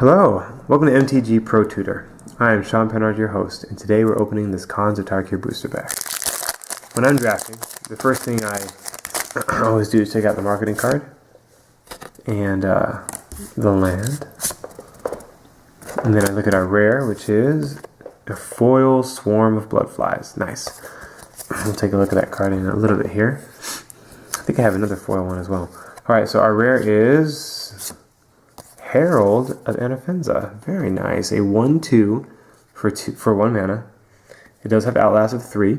Hello, welcome to MTG Pro Tutor. I am Sean Pennard, your host, and today we're opening this Cons of Tarkir booster pack. When I'm drafting, the first thing I always do is take out the marketing card and the land, and then I look at our rare, which is a foil Swarm of Bloodflies. Nice. We'll take a look at that card in a little bit here. I think I have another foil one as well. Alright, so our rare is Herald of Anafenza. Very nice. A 1/2 for 1 mana. It does have Outlast of 3,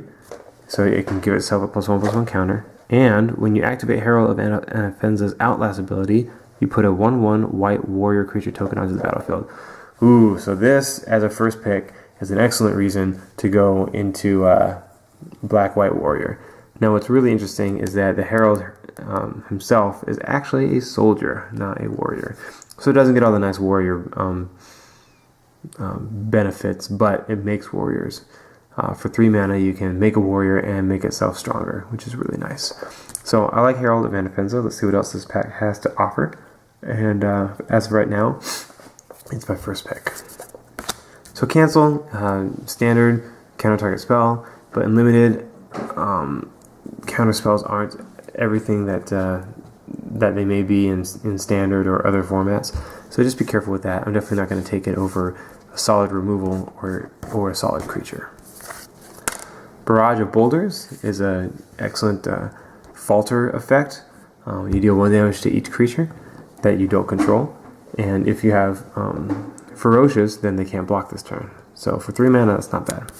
so it can give itself a +1/+1 counter. And when you activate Herald of Anafenza's Outlast ability, you put a 1/1 white warrior creature token onto the battlefield. Ooh, so this, as a first pick, is an excellent reason to go into black-white warrior. Now what's really interesting is that the Herald himself is actually a soldier, not a warrior. So it doesn't get all the nice warrior benefits, but it makes warriors. For 3 mana, you can make a warrior and make itself stronger, which is really nice. So I like Herald of Anafenza. Let's see what else this pack has to offer. And as of right now, it's my first pick. So cancel, standard, counter target spell, but in limited, counter spells aren't everything that they may be in standard or other formats. So just be careful with that. I'm definitely not going to take it over a solid removal or a solid creature. Barrage of Boulders is an excellent falter effect. You deal 1 damage to each creature that you don't control. And if you have Ferocious, then they can't block this turn. So for 3 mana, that's not bad.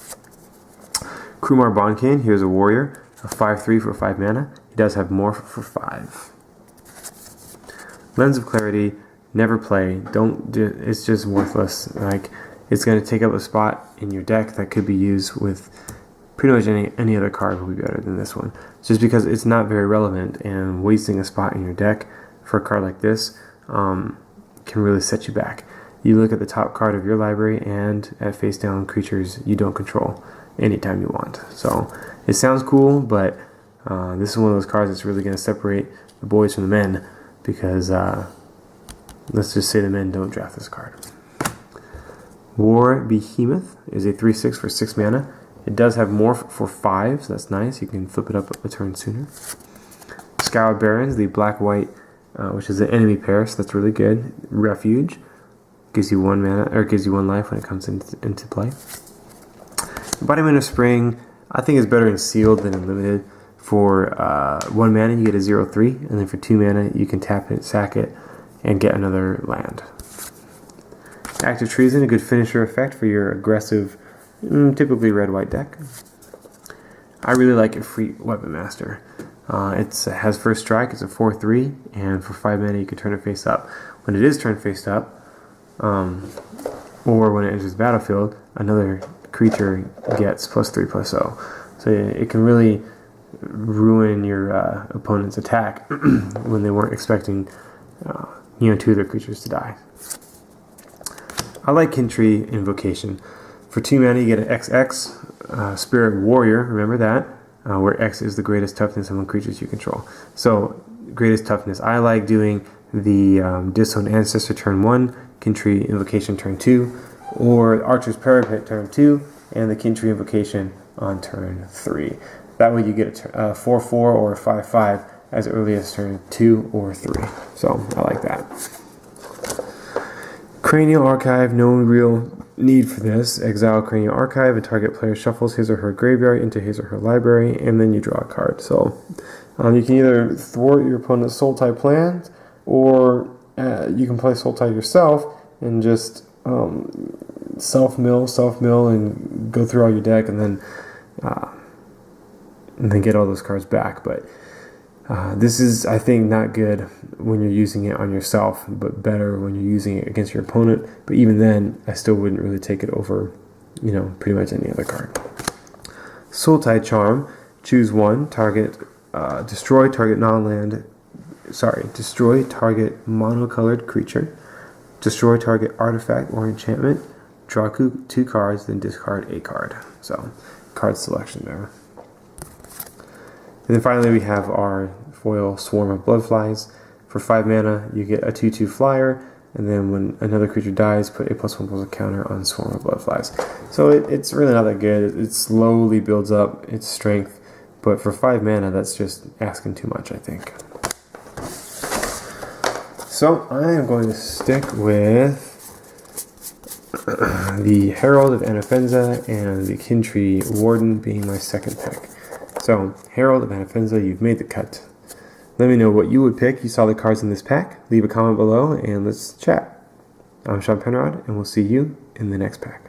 Krumar Bondkane, here's a warrior. A 5/3 for 5 mana. He does have Morph for 5. Lens of Clarity, never play. It's just worthless. Like, it's going to take up a spot in your deck that could be used with pretty much any other card will be better than this one. Just because it's not very relevant, and wasting a spot in your deck for a card like this can really set you back. You look at the top card of your library and at face down creatures you don't control anytime you want. So it sounds cool, but this is one of those cards that's really going to separate the boys from the men, because let's just say the men don't draft this card. War Behemoth is a 3/6 for 6 mana. It does have Morph for 5, so that's nice. You can flip it up a turn sooner. Scoured Barrens, the black-white, which is an enemy pair, so that's really good. Refuge gives you 1 mana, or gives you 1 life when it comes into play. Embodiment of Spring, I think is better in sealed than in limited. For 1 mana, you get a 0/3, and then for 2 mana, you can tap it, sack it, and get another land. Active Treason, a good finisher effect for your aggressive, typically red-white deck. I really like Efreet Weapon Master. It has first strike, it's a 4/3, and for 5 mana, you can turn it face up. When it is turned face up, or when it enters the battlefield, another creature gets +3/+0. So it can really ruin your opponent's attack when they weren't expecting 2 of their creatures to die. I like Kintree Invocation. For 2 mana you get an XX Spirit Warrior, remember that, where X is the greatest toughness among creatures you control. So greatest toughness, I like doing the Disowned Ancestor turn 1, Kintree Invocation turn 2, or Archer's Parapet turn 2, and the Kintree Invocation on turn 3. That way you get a 4/4 or a 5/5 as early as turn 2 or 3. So I like that. Cranial Archive, no real need for this. Exile Cranial Archive, a target player shuffles his or her graveyard into his or her library, and then you draw a card. So you can either thwart your opponent's Sultai plans, or you can play Sultai yourself and just self-mill, and go through all your deck, and then get all those cards back. But this is, I think, not good when you're using it on yourself, but better when you're using it against your opponent. But even then, I still wouldn't really take it over, pretty much any other card. Sultai Charm, choose 1, target, destroy target destroy target monocolored creature, destroy target artifact or enchantment, draw 2 cards, then discard a card. So, card selection there. And then finally we have our foil Swarm of Bloodflies. For 5 mana, you get a 2/2 flyer. And then when another creature dies, put a +1/+1 counter on Swarm of Bloodflies. So it's really not that good. It slowly builds up its strength, but for 5 mana, that's just asking too much, I think. So I am going to stick with the Herald of Anafenza and the Kintree Warden being my second pick. So, Herald of Anafenza, you've made the cut. Let me know what you would pick. You saw the cards in this pack. Leave a comment below and let's chat. I'm Sean Penrod, and we'll see you in the next pack.